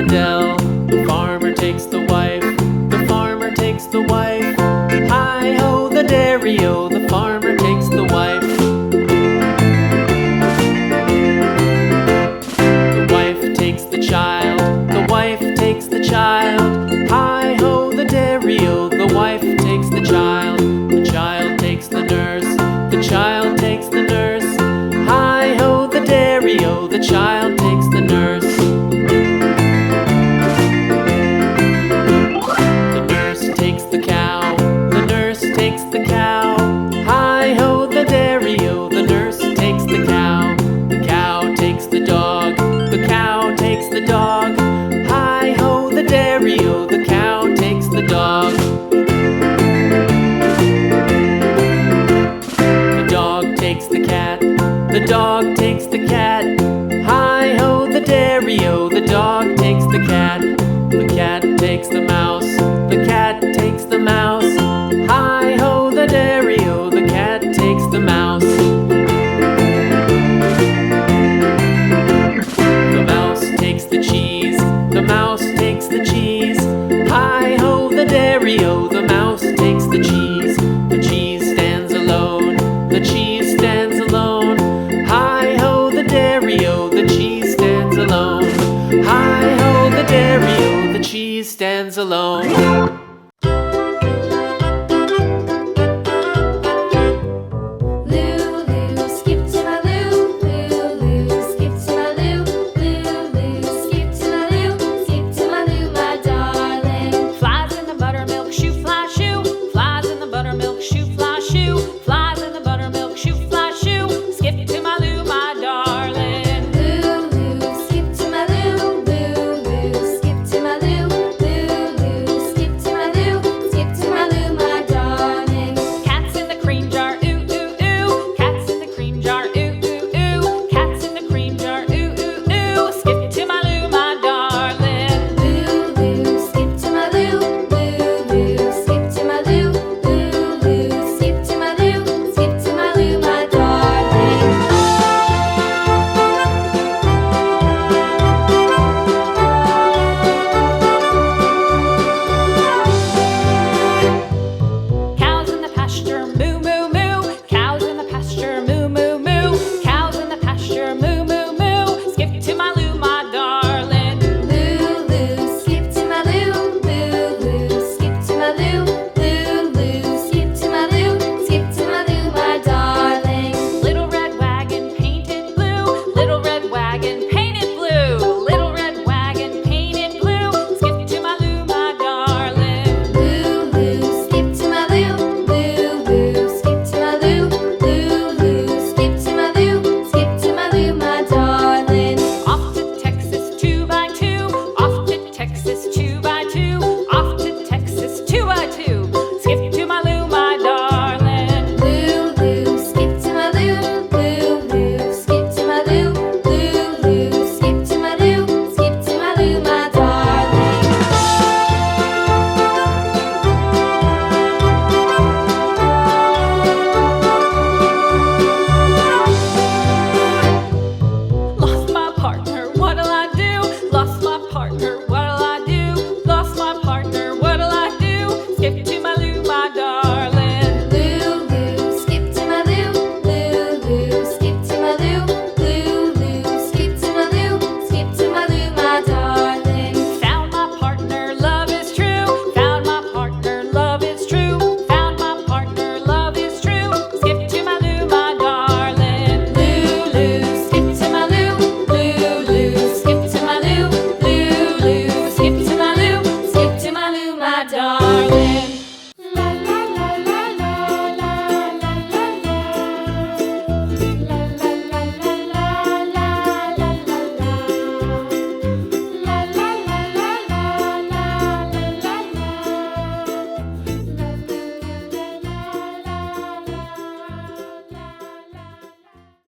dell. The farmer takes the wife, the farmer takes the wife. Hi-ho, the dairy-o, the farmer takes the wife. The wife takes the child, the wife takes the child. Hi-ho, the dairy-o, the wife takes the child. The child takes the nurse, the child takes the nurse. Hi-ho, the dairy-o, the child takes the nurse. The nurse takes the cow, the nurse takes the cow. Hi-ho, the dairy-o, the nurse takes the cow. The cow takes the dog, the cow takes the dog. Hi-ho, the dairy-o, the cow takes the dog. The dog takes the cat, the dog takes the cat. Hi-ho, the dairy-o, the dog takes the cat. The cat takes the mouse, the cat takes the mouse. Hi-ho, the dairy-o, the cat takes the mouse. The mouse takes the cheese, the mouse takes the cheese. Hi-ho, the dairy-o, the mouse takes the cheese. The cheese stands alone, the cheese stands alone. Hi-ho, the dairy-o, the cheese stands alone. Hi-ho, the dairy-o, the cheese stands alone.